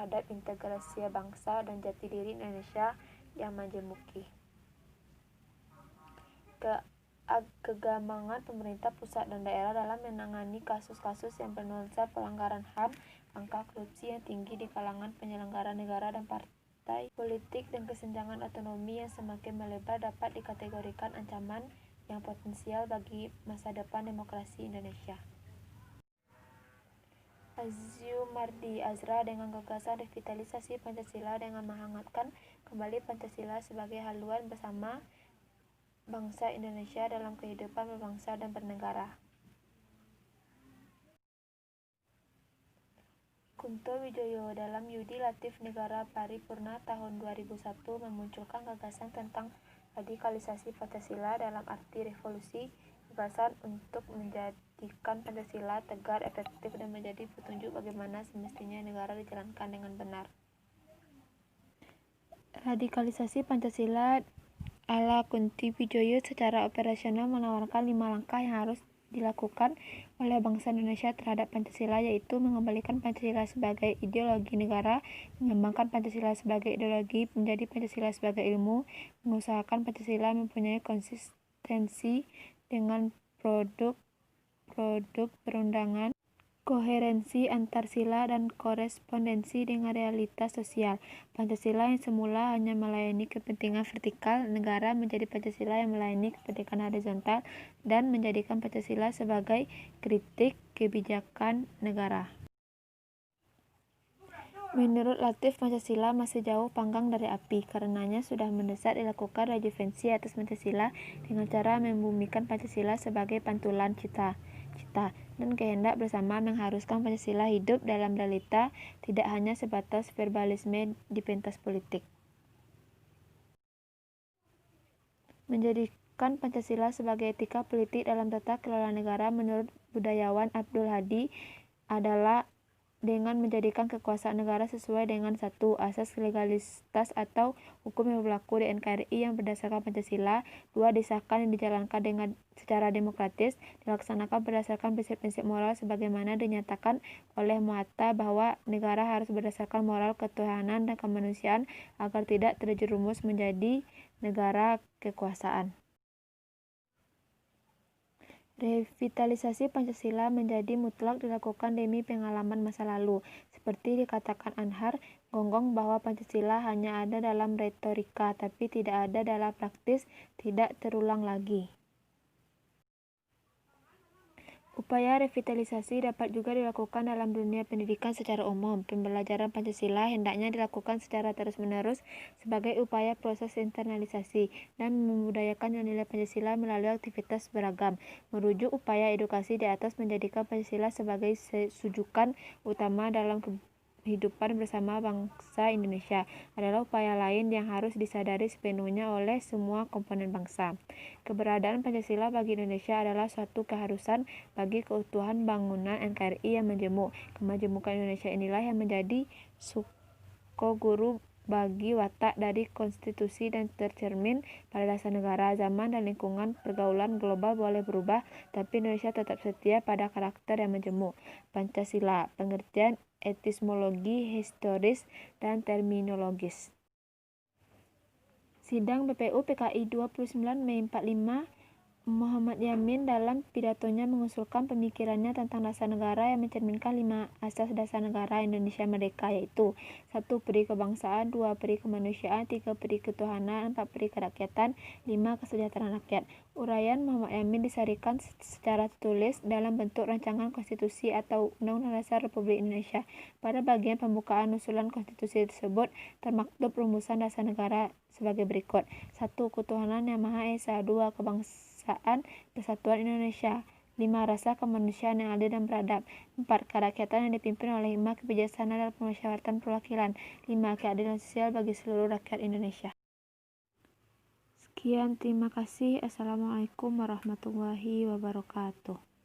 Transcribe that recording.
terhadap integrasi bangsa dan jati diri Indonesia yang majemuki. Kegamangan pemerintah pusat dan daerah dalam menangani kasus-kasus yang bernuansa pelanggaran HAM, angka korupsi yang tinggi di kalangan penyelenggara negara dan partai politik, dan kesenjangan otonomi yang semakin melebar dapat dikategorikan ancaman yang potensial bagi masa depan demokrasi Indonesia. Azumardi Azra dengan gagasan revitalisasi Pancasila dengan menghangatkan kembali Pancasila sebagai haluan bersama bangsa Indonesia dalam kehidupan berbangsa dan bernegara. Kunto Wijoyo dalam Yudi Latif Negara Paripurna tahun 2001 memunculkan gagasan tentang radikalisasi Pancasila dalam arti revolusi, gagasan untuk menjadikan Pancasila tegar, efektif, dan menjadi petunjuk bagaimana semestinya negara dijalankan dengan benar. Radikalisasi Pancasila ala Kunto Wijoyo secara operasional menawarkan 5 langkah yang harus dilakukan oleh bangsa Indonesia terhadap Pancasila, yaitu mengembalikan Pancasila sebagai ideologi negara, mengembangkan Pancasila sebagai ideologi, menjadi Pancasila sebagai ilmu, mengusahakan Pancasila mempunyai konsistensi dengan produk perundangan, koherensi antar sila, dan korespondensi dengan realitas sosial. Pancasila yang semula hanya melayani kepentingan vertikal negara menjadi Pancasila yang melayani kepentingan horizontal dan menjadikan Pancasila sebagai kritik kebijakan negara. Menurut Latif, Pancasila masih jauh panggang dari api. Karenanya sudah mendesak dilakukan rejuvenasi atas Pancasila dengan cara membumikan Pancasila sebagai pantulan cita dan kehendak bersama, mengharuskan Pancasila hidup dalam realita, tidak hanya sebatas verbalisme di pentas politik. Menjadikan Pancasila sebagai etika politik dalam tata kelola negara menurut budayawan Abdul Hadi adalah dengan menjadikan kekuasaan negara sesuai dengan 1. Asas legalitas atau hukum yang berlaku di NKRI yang berdasarkan Pancasila. 2. Disahkan dan dijalankan dengan secara demokratis, dilaksanakan berdasarkan prinsip-prinsip moral sebagaimana dinyatakan oleh Muhatta bahwa negara harus berdasarkan moral ketuhanan dan kemanusiaan agar tidak terjerumus menjadi negara kekuasaan. Revitalisasi Pancasila menjadi mutlak dilakukan demi pengalaman masa lalu. Seperti dikatakan Anhar Gonggong bahwa Pancasila hanya ada dalam retorika, tapi tidak ada dalam praktis, tidak terulang lagi. Upaya revitalisasi dapat juga dilakukan dalam dunia pendidikan secara umum. Pembelajaran Pancasila hendaknya dilakukan secara terus-menerus sebagai upaya proses internalisasi dan membudayakan nilai Pancasila melalui aktivitas beragam. Merujuk upaya edukasi di atas, menjadikan Pancasila sebagai sujukan utama dalam kehidupan bersama bangsa Indonesia adalah upaya lain yang harus disadari sepenuhnya oleh semua komponen bangsa. Keberadaan Pancasila bagi Indonesia adalah suatu keharusan bagi keutuhan bangunan NKRI yang majemuk. Kemajemukan Indonesia inilah yang menjadi sukoguru bagi watak dari konstitusi dan tercermin pada dasar negara. Zaman dan lingkungan pergaulan global boleh berubah, tapi Indonesia tetap setia pada karakter yang majemuk. Pancasila, pengertian etimologi, historis, dan terminologis. Sidang BPU PKI 29 Mei 45, Muhammad Yamin dalam pidatonya mengusulkan pemikirannya tentang dasar negara yang mencerminkan 5 asas dasar negara Indonesia Merdeka, yaitu 1. Peri kebangsaan, 2. Peri kemanusiaan, 3. Peri ketuhanan, 4. Peri kerakyatan, 5. Kesejahteraan rakyat. Uraian Muhammad Yamin disarikan secara tertulis dalam bentuk rancangan konstitusi atau Undang-Undang Dasar Republik Indonesia. Pada bagian pembukaan usulan konstitusi tersebut termaktub rumusan dasar negara sebagai berikut. 1. Ketuhanan Yang Maha Esa. 2. Kebangsaan Persatuan Indonesia. 5. Rasa kemanusiaan yang adil dan beradab. 4. Kerakyatan yang dipimpin oleh 5 kebijaksanaan dan permusyawaratan perwakilan. 5. Keadilan sosial bagi seluruh rakyat Indonesia. Sekian, terima kasih. Assalamualaikum warahmatullahi wabarakatuh.